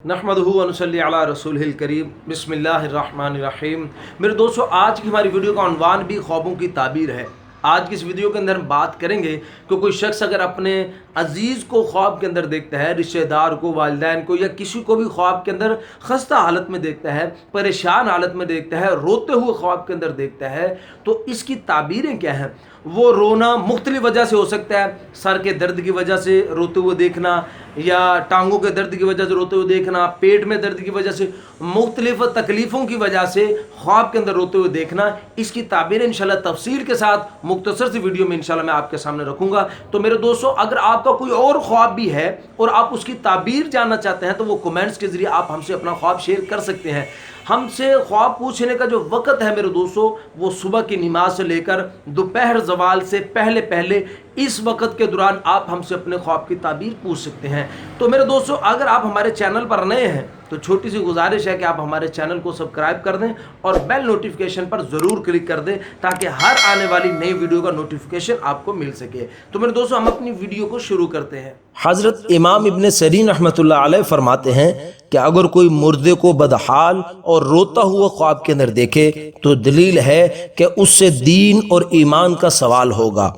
नहमदुहु व नसल्ली अला रसूलिहिल करीम बिस्मिल्लाहिर्रहमानिर्रहीम। मेरे दोस्तों, आज की हमारी वीडियो का उन्वान भी ख्वाबों की ताबीर है। आज की इस वीडियो के अंदर हम बात करेंगे कि कोई शख्स अगर अपने अजीज़ को ख्वाब के अंदर देखता है, रिश्तेदार को, वालिदैन को, या किसी को भी ख्वाब के अंदर खस्ता हालत में देखता है, परेशान हालत में देखता है, रोते हुए ख्वाब के अंदर देखता है, तो इसकी ताबीरें क्या हैं। वो रोना मुख्तलिफ वजह से हो सकता है। सर के दर्द की वजह से रोते हुए देखना, या टांगों के दर्द की वजह से रोते हुए देखना, पेट में दर्द की वजह से, मुख्तलिफ तकलीफ़ों की वजह से ख्वाब के अंदर रोते हुए देखना। इसकी ताबीर इंशाल्लाह तफसील के साथ मुख्तसर सी वीडियो में इंशाल्लाह मैं आपके सामने रखूँगा। तो मेरे दोस्तों, अगर आपका कोई और ख्वाब भी है और आप उसकी ताबीर जानना चाहते हैं तो वो कमेंट्स के ज़रिए आप हमसे अपना ख्वाब शेयर कर सकते हैं। हमसे ख्वाब पूछने का जो वक़्त है मेरे दोस्तों, वो सुबह की नमाज से लेकर दोपहर ज़वाल से पहले पहले इस वक्त के दौरान आप हमसे अपने ख्वाब की ताबीर पूछ सकते हैं। तो मेरे दोस्तों, अगर आप हमारे चैनल पर नए हैं तो छोटी सी गुजारिश है कि आप हमारे चैनल को सब्सक्राइब कर दें और बेल नोटिफिकेशन पर ज़रूर क्लिक कर दें ताकि हर आने वाली नई वीडियो का नोटिफिकेशन आपको मिल सके। तो मेरे दोस्तों, हम अपनी वीडियो को शुरू करते हैं। हज़रत इमाम इब्न सीरीन रहमतुल्लाह अलैह फरमाते हैं कि अगर कोई मुर्दे को बदहाल और रोता हुआ ख्वाब के अंदर देखे तो दलील है कि उससे दीन और ईमान का सवाल होगा।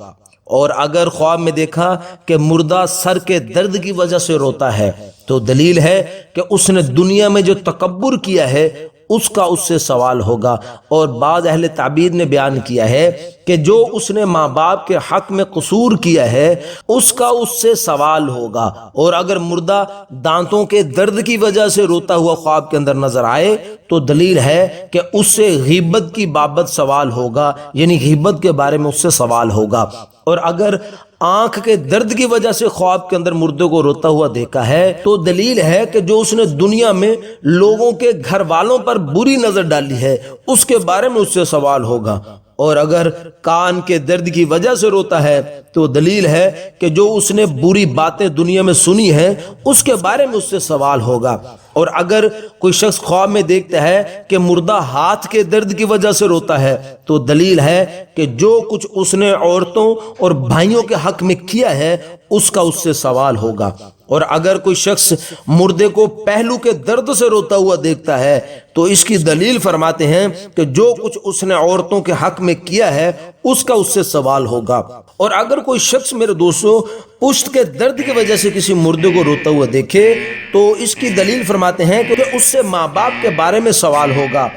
और अगर ख्वाब में देखा कि मुर्दा सर के दर्द की वजह से रोता है तो दलील है कि उसने दुनिया में जो तकब्बुर किया है उसका उससे सवाल होगा। और बाद अहले ताबीर ने बयान किया है कि जो उसने माँ बाप के हक में कसूर किया है उसका उससे सवाल होगा। और अगर मुर्दा दांतों के दर्द की वजह से रोता हुआ ख्वाब के अंदर नजर आए तो दलील है कि उससे गीबत की बाबत सवाल होगा, यानी गीबत के बारे में उससे सवाल होगा। और अगर आंख के दर्द की वजह से ख्वाब के अंदर मुर्दे को रोता हुआ देखा है तो दलील है कि जो उसने दुनिया में लोगों के घर वालों पर बुरी नजर डाली है उसके बारे में उससे सवाल होगा। और अगर कान के दर्द की वजह से रोता है तो दलील है कि जो उसने बुरी बातें दुनिया में सुनी है उसके बारे में उससे सवाल होगा। और अगर कोई शख्स ख्वाब में देखता है कि मुर्दा हाथ के दर्द की वजह से रोता है तो दलील है कि जो कुछ उसने औरतों और भाइयों के हक में किया है उसका उससे सवाल होगा। और अगर कोई शख्स मुर्दे को पहलू के दर्द से रोता हुआ देखता है तो इसकी दलील फरमाते हैं कि जो कुछ उसने औरतों के हक में किया है उसका उससे सवाल होगा। और अगर कोई शख्स मेरे दोस्तों पुश्त के दर्द की वजह से किसी मुर्दे को रोता हुआ देखे तो इसकी दलील फरमाते हैं कि उससे माँ बाप के बारे में सवाल होगा।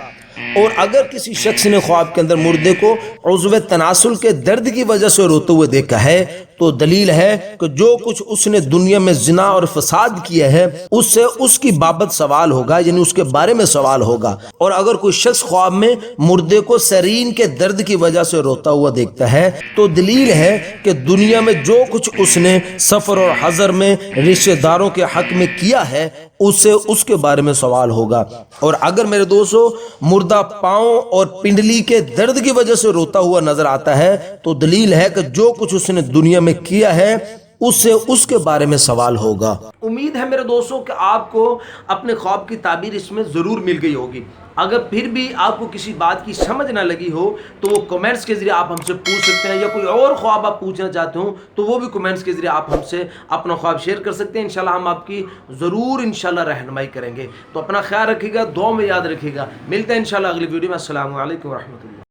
और अगर किसी शख्स ने ख्वाब के अंदर मुर्दे को उज़्व तनासुल के दर्द की वजह से रोते हुए देखा है तो दलील है कि जो कुछ उसने दुनिया में जिना और फसाद किया है उससे उसकी बाबत सवाल होगा, यानी उसके बारे में सवाल होगा। और अगर कोई शख्स ख्वाब में मुर्दे को सरीन के दर्द की वजह से रोता हुआ देखता है तो दलील है कि दुनिया में जो कुछ उसने सफर और हजर में रिश्तेदारों के हक में किया है उससे उसके बारे में सवाल होगा। और अगर मेरे दोस्तों मुर्दा पांव और पिंडली के दर्द की वजह से रोता हुआ नजर आता है तो दलील है कि जो कुछ उसने दुनिया में किया है उससे उसके बारे में सवाल होगा। उम्मीद है मेरे दोस्तों कि आपको अपने ख्वाब की ताबीर इसमें ज़रूर मिल गई होगी। अगर फिर भी आपको किसी बात की समझ ना लगी हो तो वो कमेंट्स के ज़रिए आप हमसे पूछ सकते हैं, या कोई और ख्वाब आप पूछना चाहते हो तो वो भी कमेंट्स के ज़रिए आप हमसे अपना ख्वाब शेयर कर सकते हैं। इंशाल्लाह हम आपकी ज़रूर इंशाल्लाह रहनुमाई करेंगे। तो अपना ख्याल रखिएगा, दुआ में याद रखिएगा। मिलते हैं इंशाल्लाह अगली वीडियो में। अस्सलामु अलैकुम व रहमतुल्लाह।